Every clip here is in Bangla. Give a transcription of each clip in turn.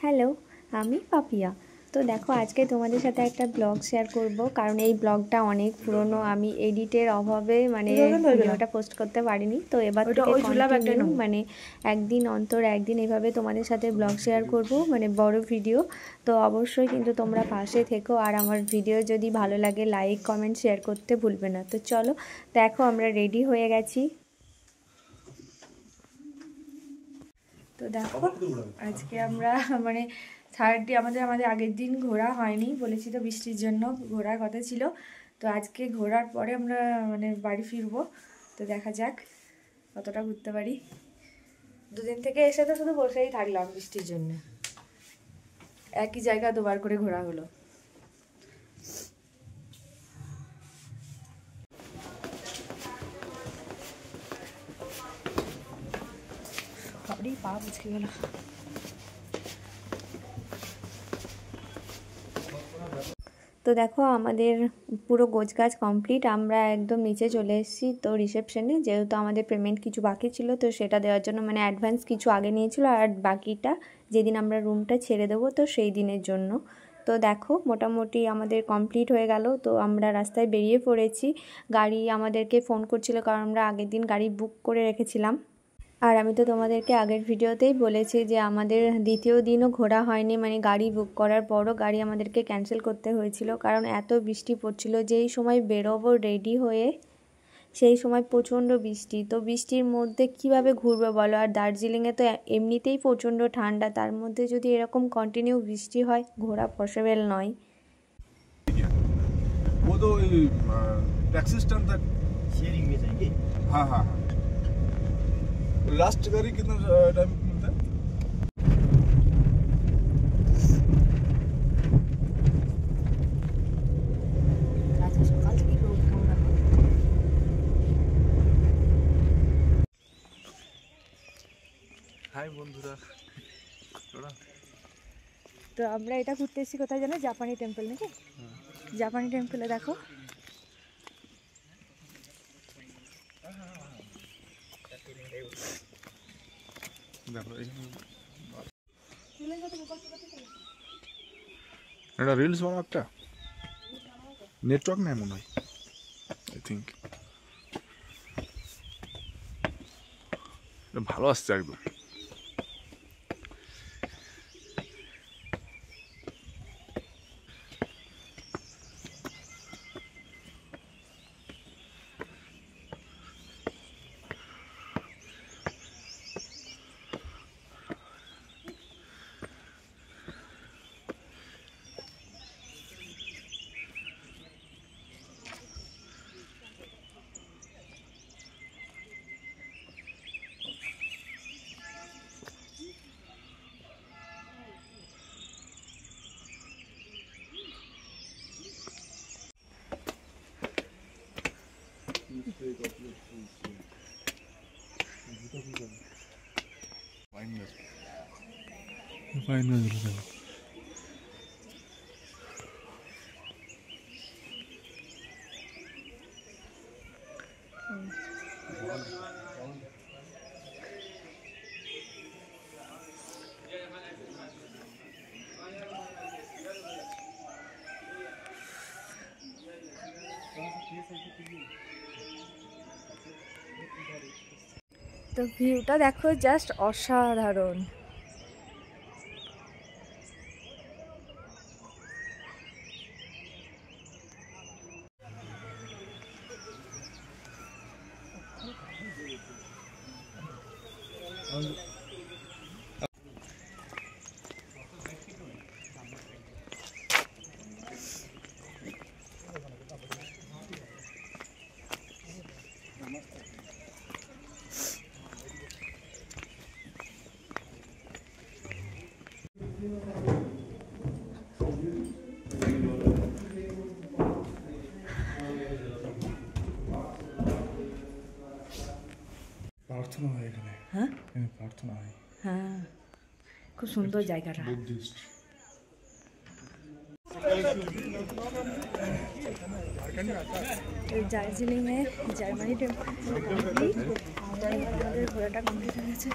হ্যালো, আমি পাপিয়া। তো দেখো আজকে তোমাদের সাথে একটা ব্লগ শেয়ার করব, কারণ এই ব্লগটা অনেক পুরনো। আমি এডিটের অভাবে ভিডিওটা পোস্ট করতে পারিনি। তো এবার থেকে কন্টিনিউ একদিন অন্তর একদিন এভাবে তোমাদের সাথে ব্লগ শেয়ার করব, বড় ভিডিও। তো অবশ্যই কিন্তু তোমরা পাশে থেকো, আর আমার ভিডিও যদি ভালো লাগে লাইক কমেন্ট শেয়ার করতে ভুলবে না। তো চলো দেখো, আমরা রেডি হয়ে গেছি। তো দেখো আজকে আমরা থার্ডে আমাদের আগের দিন ঘোরা হয়নি, বলেছি তো বৃষ্টির জন্য ঘোরার কথা ছিল। তো আজকে ঘোরার পরে আমরা বাড়ি ফিরবো। তো দেখা যাক কতটা ঘুরতে পারি। দুদিন থেকে এসে তো শুধু বসেই থাকলাম বৃষ্টির জন্য, একই জায়গা দুবার করে ঘোরা হলো। পা বুঝকে গেল। তো দেখো আমাদের পুরো গোছগাছ কমপ্লিট, আমরা একদম নিচে চলে এসেছি। তো রিসেপশনে যেহেতু আমাদের পেমেন্ট কিছু বাকি ছিল, তো সেটা দেওয়ার জন্য অ্যাডভান্স কিছু আগে নিয়েছিল, আর বাকিটা যেদিন আমরা রুমটা ছেড়ে দেবো তো সেই দিনের জন্য। তো দেখো মোটামুটি আমাদের কমপ্লিট হয়ে গেল। তো আমরা রাস্তায় বেরিয়ে পড়েছি। গাড়ি আমাদেরকে ফোন করছিল, কারণ আমরা আগের দিন গাড়ি বুক করে রেখেছিলাম। আর আমি তো তোমাদেরকে আগের ভিডিওতেই বলেছি যে আমাদের দ্বিতীয় দিনও ঘোরা হয়নি, গাড়ি বুক করার পরও গাড়ি আমাদেরকে ক্যান্সেল করতে হয়েছিল, কারণ এত বৃষ্টি পড়ছিল। যেই সময় বেরোবো রেডি হয়ে সেই সময় প্রচণ্ড বৃষ্টি। তো বৃষ্টির মধ্যে কিভাবে ঘুরবে বলো? আর দার্জিলিংয়ে তো এমনিতেই প্রচণ্ড ঠান্ডা, তার মধ্যে যদি এরকম কন্টিনিউ বৃষ্টি হয় ঘোরা পসিবল নয়। वो तो टैक्सी स्टैंड तक शेयरिंग में जाएंगे। हाँ हाँ लास्ट गाड़ी कितना टाइम मिलता है? হাই বন্ধুরা। তো আমরা এটা ঘুরতে এসেছি কোথায় জানো? জাপানি টেম্পল, নাকি? জাপানি টেম্পলে দেখো এটা রিলস বানাও একটা, নেটওয়ার্ক নেই মনে হয়, আই থিঙ্ক ভালো আসছে একদম। তো ভিউটা দেখো, জাস্ট অসাধারণ। প্রার্থনা হয় এখানে। হ্যাঁ এখানে প্রার্থনা হয়। হ্যাঁ, খুব সুন্দর জায়গাটা। বুদ্ধিস্ট। দার্জিলিংয়ে জার্মানি টেম্পল আমাদের ঘোরাটা কমপ্লিট হয়ে গেছে।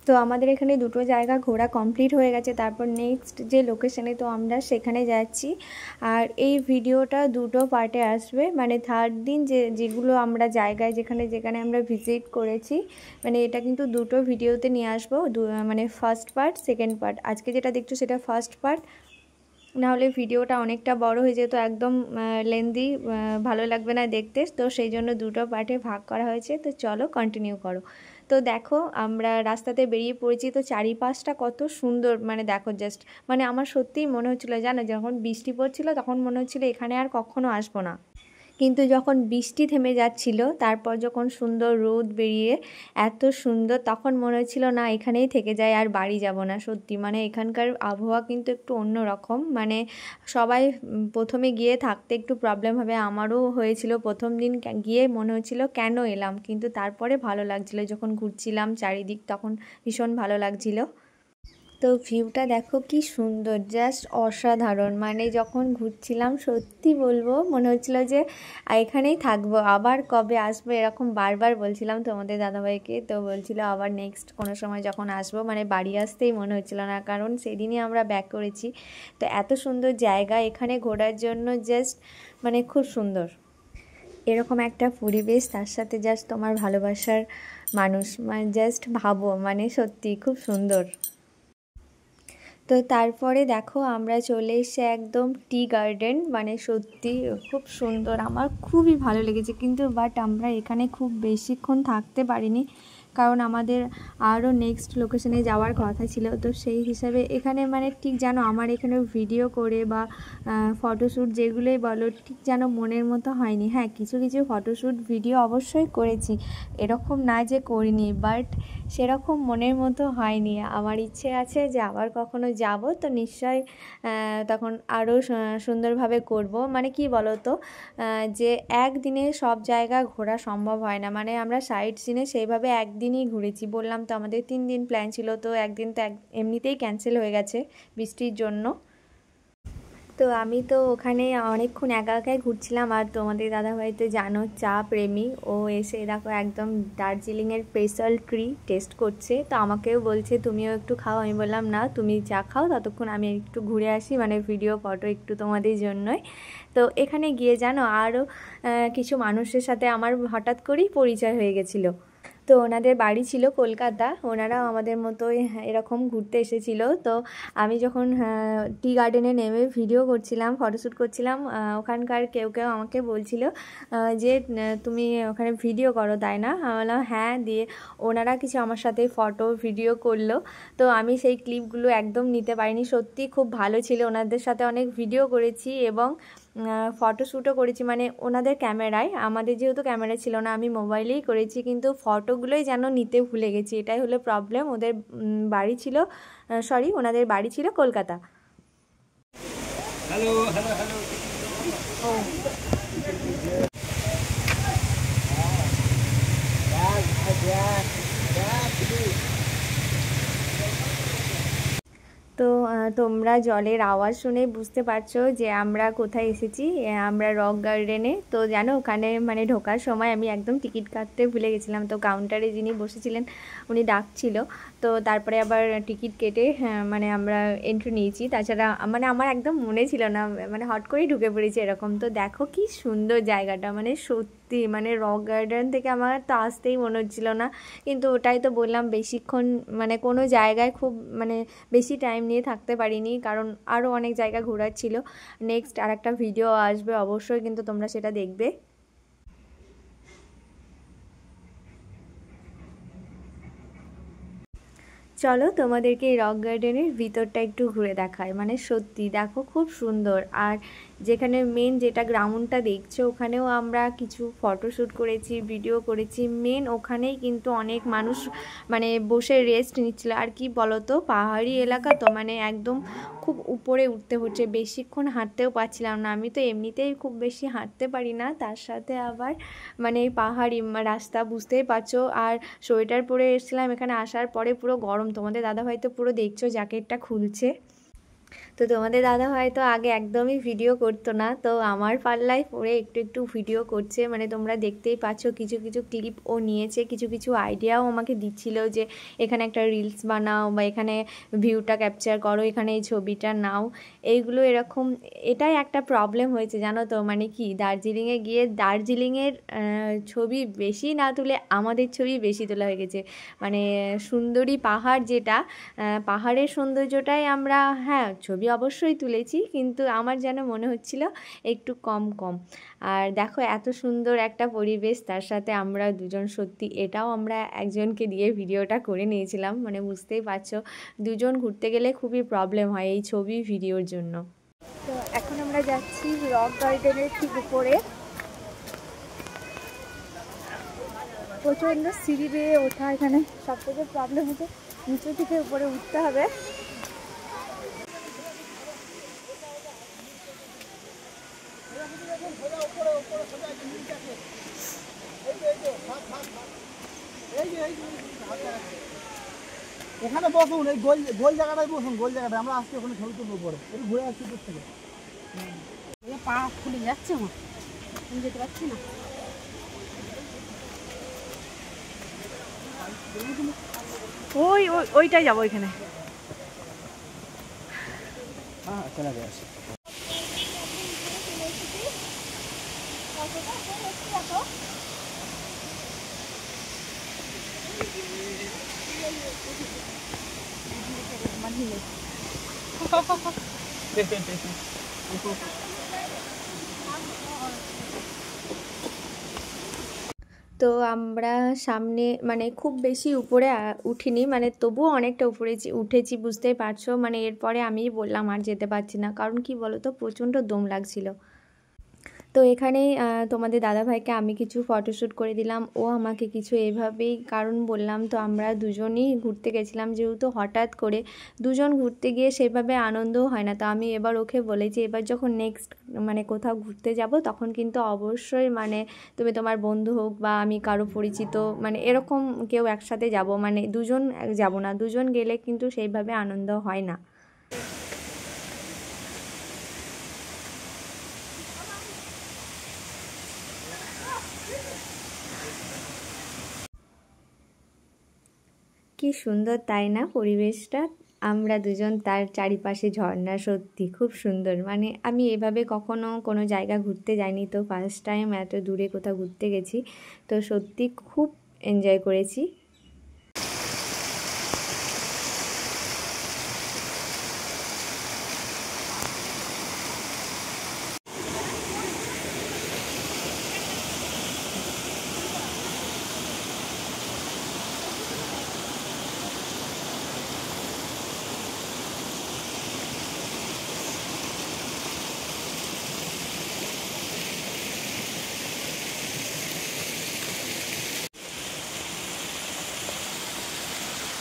তো আমাদের এখানে দুটো জায়গা ঘোরা কমপ্লিট হয়ে গেছে। তারপর নেক্সট যে লোকেশানে তো আমরা সেখানে যাচ্ছি। আর এই ভিডিওটা দুটো পার্টে আসবে, মানে থার্ড দিন যেগুলো আমরা জায়গায় যেখানে আমরা ভিজিট করেছি, মানে এটা কিন্তু দুটো ভিডিওতে নিয়ে আসবো, মানে ফার্স্ট পার্ট সেকেন্ড পার্ট। আজকে যেটা দেখছো সেটা ফার্স্ট পার্ট, নাহলে ভিডিওটা অনেকটা বড় হয়ে যেত, একদম লেন্দি, ভালো লাগবে না দেখতে। তো সেই জন্য দুটো পার্টে ভাগ করা হয়েছে। তো চলো কন্টিনিউ করো। তো দেখো আমরা রাস্তাতে বেরিয়ে পড়েছি। তো চারিপাশটা কত সুন্দর, মানে দেখো জাস্ট, মানে আমার সত্যিই মনে হচ্ছিলো জানো, যখন বৃষ্টি পড়ছিল তখন মনে হচ্ছিলো এখানে আর কখনো আসবো না। কিন্তু যখন বৃষ্টি থেমে যাচ্ছিল, তারপর যখন সুন্দর রোদ বেরিয়ে এত সুন্দর, তখন মনে হচ্ছিল না এখানেই থেকে যায় আর বাড়ি যাব না। সত্যি মানে এখানকার আবহাওয়া কিন্তু একটু অন্য রকম। মানে সবাই প্রথমে গিয়ে থাকতে একটু প্রবলেম হবে, আমারও হয়েছিল প্রথম দিন গিয়ে মনে হচ্ছিল কেন এলাম, কিন্তু তারপরে ভালো লাগছিল যখন ঘুরছিলাম চারিদিক, তখন ভীষণ ভালো লাগছিল। তো ভিউটা দেখো কি সুন্দর, জাস্ট অসাধারণ। মানে যখন ঘুরছিলাম সত্যি বলবো মনে হচ্ছিলো যে এখানেই থাকবো, আবার কবে আসবো এরকম বারবার বলছিলাম তোমাদের দাদাভাইকে। তো বলছিল আবার নেক্সট কোনো সময় যখন আসবো, মানে বাড়ি আসতেই মনে হচ্ছিলো না, কারণ সেদিনই আমরা ব্যাক করেছি। তো এত সুন্দর জায়গা এখানে ঘোরার জন্য, জাস্ট মানে খুব সুন্দর এরকম একটা পরিবেশ, তার সাথে জাস্ট তোমার ভালোবাসার মানুষ, মানে জাস্ট ভাবো, মানে সত্যি খুব সুন্দর। তো তারপরে দেখো আমরা চলে এসেছি একদম টি গার্ডেন, মানে সত্যি খুব সুন্দর, আমার খুবই ভালো লেগেছে। কিন্তু বাট আমরা এখানে খুব বেশিক্ষণ থাকতে পারিনি, কারণ আমাদের আরও নেক্সট লোকেশনে যাওয়ার কথা ছিল। তো সেই হিসাবে এখানে মানে ঠিক যেন আমার এখানে ভিডিও করে বা ফটোশ্যুট যেগুলোই বলো, ঠিক যেন মনের মতো হয়নি। হ্যাঁ, কিছু কিছু ফটোশ্যুট ভিডিও অবশ্যই করেছি, এরকম না যে করিনি, বাট সেরকম মনের মতো হয়নি। আমার ইচ্ছে আছে যে আবার কখনো যাব, তো নিশ্চয় তখন আরও সুন্দরভাবে করব। মানে কি বলো তো, যে একদিনে সব জায়গা ঘোরা সম্ভব হয় না। মানে আমরা সাইট সিনে সেইভাবে একদিনই ঘুরেছি, বললাম তো আমাদের 3 দিন প্ল্যান ছিল, তো একদিন তো এমনিতেই ক্যান্সেল হয়ে গেছে বৃষ্টির জন্য। তো আমি তো ওখানে অনেকক্ষণ একা একাই ঘুরছিলাম। আর তোমাদের দাদাভাই তো জানো চা প্রেমী, ও এসে দেখো একদম দার্জিলিংয়ের স্পেশাল ট্রি টেস্ট করছে। তো আমাকেও বলছে তুমিও একটু খাও। আমি বললাম না, তুমি চা খাও, ততক্ষণ আমি একটু ঘুরে আসি, মানে ভিডিও ফটো একটু তোমাদের জন্যই। তো এখানে গিয়ে জানো আরও কিছু মানুষের সাথে আমার হঠাৎ করেই পরিচয় হয়ে গেছিলো। তো ওনাদের বাড়ি ছিল কলকাতা, ওনারাও আমাদের মতোই এরকম ঘুরতে এসেছিলো। তো আমি যখন টি গার্ডেনে নেমে ভিডিও করছিলাম, ফটোশ্যুট করছিলাম, ওখানকার কেউ কেউ আমাকে বলছিল যে তুমি ওখানে ভিডিও করো তাই না? আমি বললাম হ্যাঁ। দিয়ে ওনারা কিছু আমার সাথে ফটো ভিডিও করলো। তো আমি সেই ক্লিপগুলো একদম নিতে পারিনি, সত্যি খুব ভালো ছিল। ওনাদের সাথে অনেক ভিডিও করেছি এবং ফটোশ্যুটও করেছি, মানে ওনাদের ক্যামেরায়। আমাদের যেহেতু ক্যামেরা ছিল না, আমি মোবাইলেই করেছি, কিন্তু ফটোগুলোই যেন নিতে ভুলে গেছি, এটাই হলো প্রবলেম। ওদের বাড়ি ছিল, ওনাদের বাড়ি ছিল কলকাতা। Hello hello hello. তো তোমরা জলের আওয়াজ শুনে বুঝতে পারছো যে আমরা কোথায় এসেছি। আমরা রক গার্ডেনে। তো জানো ওখানে মানে ঢোকার সময় আমি একদম টিকিট কাটতে ভুলে গেছিলাম। তো কাউন্টারে যিনি বসেছিলেন উনি ডাকছিল, তো তারপরে আবার টিকিট কেটে মানে আমরা এন্ট্রি নিয়েছি। তাছাড়া মানে আমার একদম মনে ছিল না, মানে হট করেই ঢুকে পড়েছি এরকম। তো দেখো কি সুন্দর জায়গাটা, মানে সত্যি মানে রক গার্ডেন থেকে আমার তো আসতেই মনে হচ্ছিল না। কিন্তু ওটাই তো বললাম, বেশিক্ষণ মানে কোনো জায়গায় খুব মানে বেশি টাইম নিয়ে থাকতে পারিনি, কারণ আরও অনেক জায়গা ঘোরার ছিল। নেক্সট আরেকটা ভিডিও আসবে অবশ্যই, কিন্তু তোমরা সেটা দেখবে। চলো তোমাদেরকে এই রক গার্ডেনের ভিতরটা একটু ঘুরে দেখায়। মানে সত্যি দেখো খুব সুন্দর। আর যেখানে মেন যেটা গ্রাউন্ডটা দেখছো, ওখানেও আমরা কিছু ফটোশ্যুট করেছি, ভিডিও করেছি। মেন ওখানেই কিন্তু অনেক মানুষ মানে বসে রেস্ট নিচ্ছিল। আর কি বলতো, পাহাড়ি এলাকা তো, মানে একদম খুব উপরে উঠতে হচ্ছে, বেশিক্ষণ হাঁটতেও পারছিলাম না। আমি তো এমনিতেই খুব বেশি হাঁটতে পারি না, তার সাথে আবার মানে পাহাড়ি রাস্তা, বুঝতেই পারছো। আর সোয়েটার পরে এসেছিলাম, এখানে আসার পরে পুরো গরম। তোমাদের দাদাভাই তো পুরো দেখছো জ্যাকেটটা খুলছে। তো তোমাদের দাদা হয়তো আগে একদমই ভিডিও করতো না, তো আমার পাল্লায় পড়ে একটু একটু ভিডিও করছে। মানে তোমরা দেখতেই পাচ্ছ কিছু কিছু ক্লিপ ও নিয়েছে, কিছু কিছু আইডিয়াও আমাকে দিচ্ছিল যে এখানে একটা রিলস বানাও বা এখানে ভিউটা ক্যাপচার করো, এখানে এই ছবিটা নাও, এইগুলো এরকম। এটাই একটা প্রবলেম হয়েছে জানো তো, মানে কি দার্জিলিংয়ে গিয়ে দার্জিলিংয়ের ছবি বেশি না তুলে আমাদের ছবি বেশি তোলা হয়ে গেছে। মানে সুন্দরী পাহাড় যেটা, পাহাড়ের সৌন্দর্যটাই আমরা, হ্যাঁ ছবি অবশ্যই তুলেছি, কিন্তু আমার যেন মনে হচ্ছিল একটু কম কম। আর দেখো এত সুন্দর একটা পরিবেশ, তার সাথে আমরা দুজন, সত্যি এটাও আমরা একজনকে দিয়ে ভিডিওটা করে নিয়েছিলাম। মানে বুঝতেই পারছো দুজন ঘুরতে গেলে খুবই প্রবলেম হয় এই ছবি ভিডিওর জন্য। তো এখন আমরা যাচ্ছি রক গার্ডেনের ঠিক উপরে। প্রচণ্ড সিঁড়ি বেয়ে ওঠা, এখানে সব থেকে প্রবলেম হচ্ছে নিচু থেকে উপরে উঠতে হবে। এখানে বসুন, এই গোল জায়গাটায় বসুন, গোল জায়গাটা আমরা আসছি ওখানে ছবি তুলবো পরে, একটু ঘুরে আসছি দূর থেকে। পা খুলে যাচ্ছে আমার, আমি যেতে পারছি না। ওইটাই যাবো এখানে। হ্যাঁ চলে যাচ্ছে। তো আমরা সামনে মানে খুব বেশি উপরে উঠিনি, মানে তবুও অনেকটা উপরে উঠেছি, বুঝতেই পারছো। মানে এরপরে আমি বললাম আর যেতে পারছি না, কারণ কি বলো তো প্রচণ্ড দম লাগছিল। তো এখানেই তোমাদের দাদাভাইকে আমি কিছু ফটোশ্যুট করে দিলাম, ও আমাকে কিছু, এভাবেই। কারণ বললাম তো আমরা দুজনই ঘুরতে গেছিলাম, যেহেতু হঠাৎ করে দুজন ঘুরতে গিয়ে সেভাবে আনন্দও হয় না। তো আমি এবার ওকে বলেছি এবার যখন নেক্সট মানে কোথাও ঘুরতে যাব তখন কিন্তু অবশ্যই মানে তুমি তোমার বন্ধু হোক বা আমি কারো পরিচিত মানে এরকম কেউ একসাথে যাব, মানে দুজন যাব না, দুজন গেলে কিন্তু সেইভাবে আনন্দ হয় না। কি সুন্দর তাই না পরিবেশটা, আমরা দুজন তার চারিপাশে ঝর্ণা, সত্যি খুব সুন্দর। মানে আমি এভাবে কখনো কোনো জায়গা ঘুরতে যাইনি, তো ফার্স্ট টাইম এত দূরে কোথাও ঘুরতে গেছি, তো সত্যি খুব এনজয় করেছি।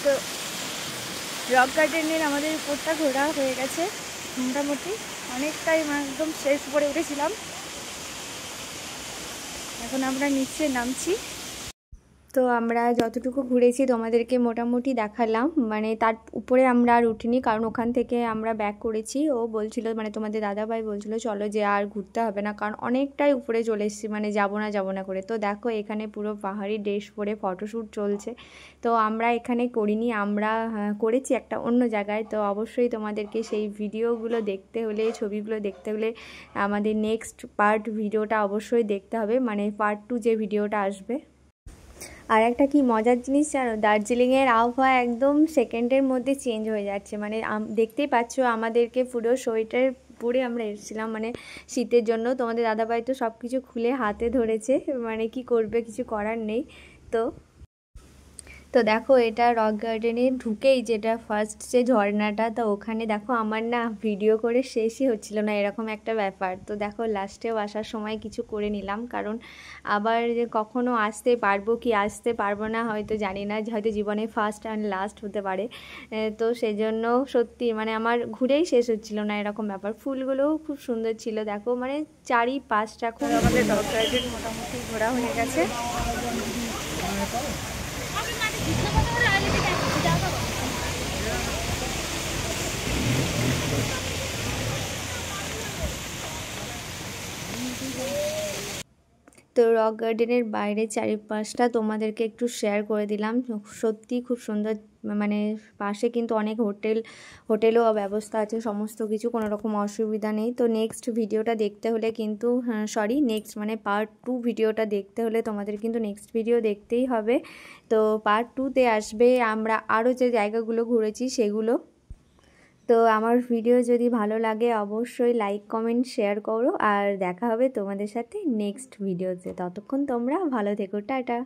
তো রক গার্ডেনের আমাদের উপরটা ঘোরা হয়ে গেছে মোটামুটি, অনেকটাই একদম শেষ উপরে উঠেছিলাম, এখন আমরা নিচে নামছি। তো আমরা যতটুকু ঘুরেছি তোমাদেরকে মোটামুটি দেখালাম, মানে তার উপরে আমরা আর উঠিনি, কারণ ওখান থেকে আমরা ব্যাক করেছি। ও বলছিল মানে তোমাদের দাদাভাই বলছিল চলো যে আর ঘুরতে হবে না, কারণ অনেকটাই উপরে চলে এসেছি, মানে যাব না করে। তো দেখো এখানে পুরো পাহাড়ি ড্রেস পরে ফটোশ্যুট চলছে, তো আমরা এখানে করিনি, আমরা করেছি একটা অন্য জায়গায়। তো অবশ্যই তোমাদেরকে সেই ভিডিওগুলো দেখতে হলে, ছবিগুলো দেখতে হলে আমাদের নেক্সট পার্ট ভিডিওটা অবশ্যই দেখতে হবে, মানে পার্ট 2 যে ভিডিওটা আসবে। আর একটা কি মজার জিনিস জানো, দার্জিলিংয়ের আবহাওয়া একদম সেকেন্ডের মধ্যে চেঞ্জ হয়ে যাচ্ছে। মানে দেখতেই পাচ্ছ আমাদেরকে পুরো সোয়েটার পরে আমরা এসেছিলাম মানে শীতের জন্য। তোমাদের দাদাভাই তো সব কিছু খুলে হাতে ধরেছে, মানে কি করবে, কিছু করার নেই। তো দেখো এটা রক গার্ডেনে ঢুকেই যেটা ফার্স্ট যে ঝর্ণাটা, তো ওখানে দেখো আমার না ভিডিও করে শেষই হচ্ছিল না, এরকম একটা ব্যাপার। তো দেখো লাস্টেও আসার সময় কিছু করে নিলাম, কারণ আবার যে কখনো আসতে পারবো কি আসতে পারবো না হয়তো জানি না, হয়তো জীবনে ফার্স্ট অ্যান্ড লাস্ট হতে পারে। তো সেজন্য সত্যি মানে আমার ঘুরেই শেষ হচ্ছিল না, এরকম ব্যাপার। ফুলগুলোও খুব সুন্দর ছিল দেখো, মানে চারিপাশটা খুব। আমাদের রক গার্ডেন মোটামুটি ঘোরা হয়ে গেছে। তো রক গার্ডেনের বাইরে চারিপাশটা তোমাদেরকে একটু শেয়ার করে দিলাম। সত্যি খুব সুন্দর, মানে পাশে কিন্তু অনেক হোটেলও ব্যবস্থা আছে, সমস্ত কিছু, কোনো রকম অসুবিধা নেই। তো নেক্সট ভিডিওটা দেখতে হলে কিন্তু নেক্সট মানে পার্ট 2 ভিডিওটা দেখতে হলে তোমাদের কিন্তু নেক্সট ভিডিও দেখতেই হবে। তো পার্ট 2তে আসবে আমরা আরও যে জায়গাগুলো ঘুরেছি সেগুলো। তো আমার ভিডিও যদি ভালো লাগে অবশ্যই লাইক কমেন্ট শেয়ার করো, আর দেখা হবে তোমাদের সাথে নেক্সট ভিডিওতে। ততক্ষণ তোমরা ভালো থেকো, টাটা।